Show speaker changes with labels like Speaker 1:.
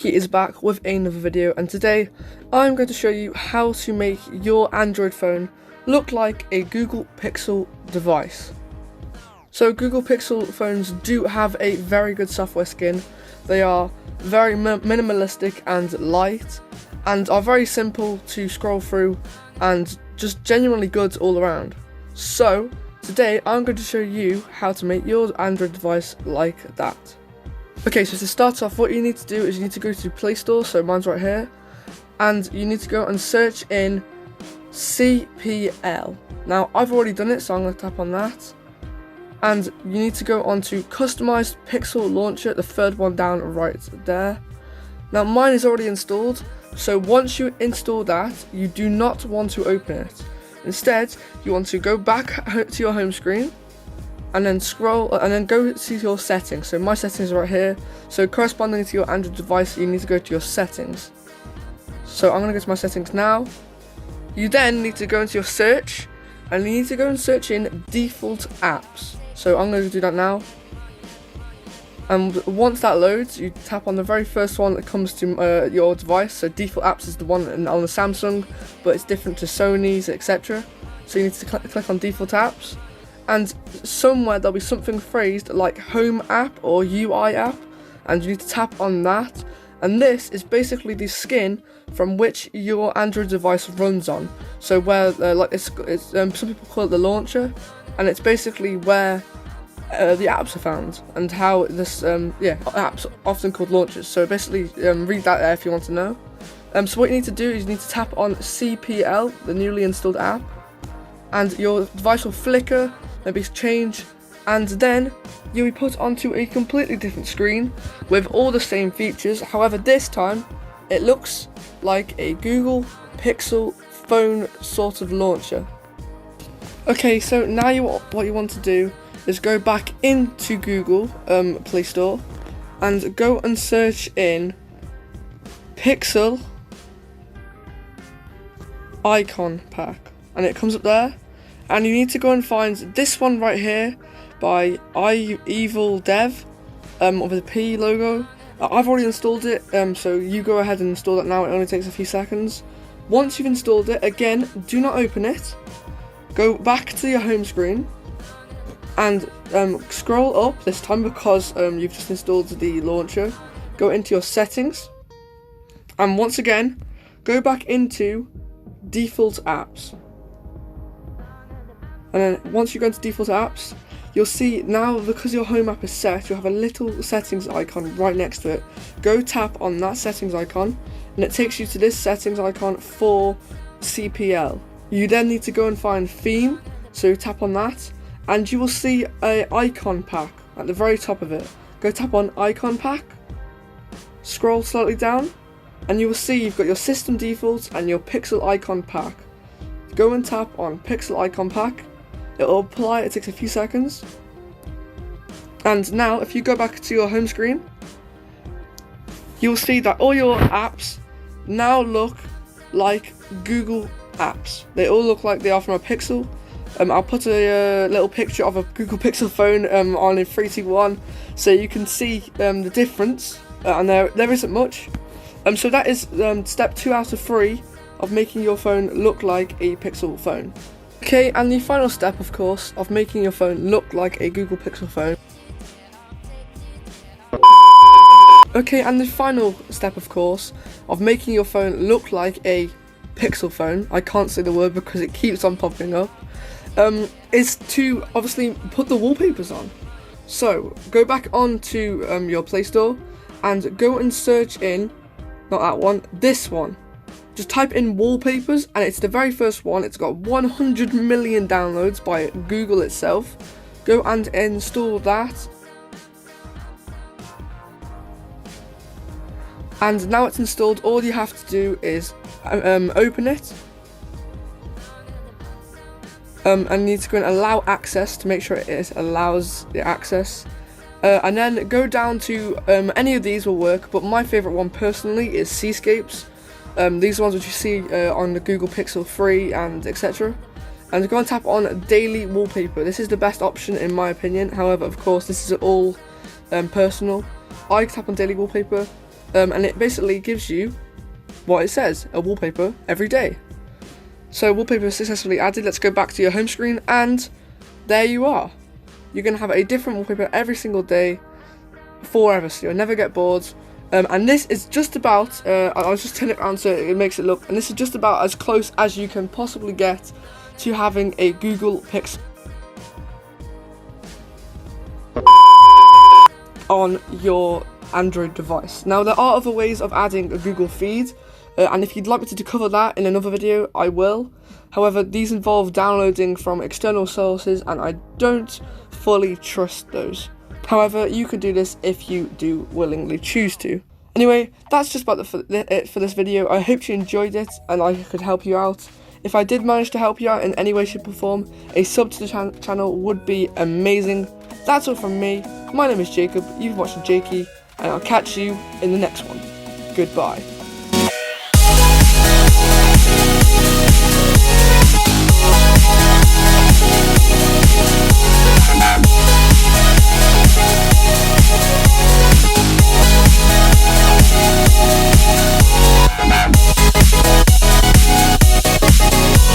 Speaker 1: JKey is back with another video, and today I'm going to show you how to make your Android phone look like a Google Pixel device. So Google Pixel phones do have a very good software skin. They are very minimalistic and light, and are very simple to scroll through, and just genuinely good all around. So today I'm going to show you how to make your Android device like that. Okay, so to start off, what you need to do is you need to go to Play Store, so mine's right here, and you need to go and search in CPL. Now, I've already done it, so I'm going to tap on that, and you need to go on to Customized Pixel Launcher, the third one down right there. Now, mine is already installed, so once you install that, you do not want to open it. Instead, you want to go back to your home screen, and then scroll and then go to your settings. So my settings are right here, so corresponding to your Android device you need to go to your settings. So I'm going to go to my settings now. You then need to go into your search, and you need to go and search in default apps. So I'm going to do that now, and once that loads, you tap on the very first one that comes to your device. So default apps is the one on the Samsung, but it's different to Sony's, etc. So you need to click on default apps, and somewhere there'll be something phrased like home app or UI app, and you need to tap on that. And this is basically the skin from which your Android device runs on. So where some people call it the launcher, and it's basically where the apps are found, and how this apps often called launchers. So basically read that there if you want to know. So what you need to do is you need to tap on CPL, the newly installed app, and your device will flicker, maybe change, and then you'll be put onto a completely different screen with all the same features. However, this time it looks like a Google Pixel phone sort of launcher. Okay, so now what you want to do is go back into Google Play Store and go and search in Pixel icon pack, and it comes up there. And you need to go and find this one right here by Evil Dev with a P logo. I've already installed it, so you go ahead and install that now. It only takes a few seconds. Once you've installed it, again, do not open it. Go back to your home screen and scroll up this time, because you've just installed the launcher. Go into your settings, and once again, go back into default apps. And then once you go into default apps, you'll see now, because your home app is set, you'll have a little settings icon right next to it. Go tap on that settings icon, and it takes you to this settings icon for CPL. You then need to go and find theme, so tap on that, and you will see an icon pack at the very top of it. Go tap on icon pack, scroll slightly down, and you will see you've got your system defaults and your pixel icon pack. Go and tap on pixel icon pack. It will apply, it takes a few seconds. And now, if you go back to your home screen, you'll see that all your apps now look like Google apps. They all look like they are from a Pixel. I'll put a little picture of a Google Pixel phone on in 3, 2, 1, so you can see the difference, and there isn't much. So that is step 2 out of 3 of making your phone look like a Pixel phone. Okay, and the final step, of course, of making your phone look like a Google Pixel phone. Okay, and the final step, of course, of making your phone look like a Pixel phone, I can't say the word because it keeps on popping up, is to obviously put the wallpapers on. So, go back onto your Play Store and go and search in, not that one, this one. Just type in wallpapers, and it's the very first one. It's got 100 million downloads by Google itself. Go and install that. And now it's installed, all you have to do is open it. And you need to go and allow access to make sure it allows the access. And then go down to, any of these will work, but my favourite one personally is Seascapes. These ones which you see on the Google Pixel 3 and etc. And go and tap on daily wallpaper. This is the best option in my opinion. However, of course, this is all personal. I tap on daily wallpaper, and it basically gives you what it says, a wallpaper every day. So wallpaper successfully added. Let's go back to your home screen, and there you are. You're going to have a different wallpaper every single day forever, so you'll never get bored. And this is just about, I'll just turn it around so it makes it look, and this is just about as close as you can possibly get to having a Google Pixel on your Android device. Now, there are other ways of adding a Google feed, and if you'd like me to cover that in another video, I will. However, these involve downloading from external sources, and I don't fully trust those. However, you can do this if you do willingly choose to. Anyway, that's just about it for this video. I hope you enjoyed it and I could help you out. If I did manage to help you out in any way, shape or form, a sub to the channel would be amazing. That's all from me. My name is Jacob, you've watched JKey, and I'll catch you in the next one. Goodbye.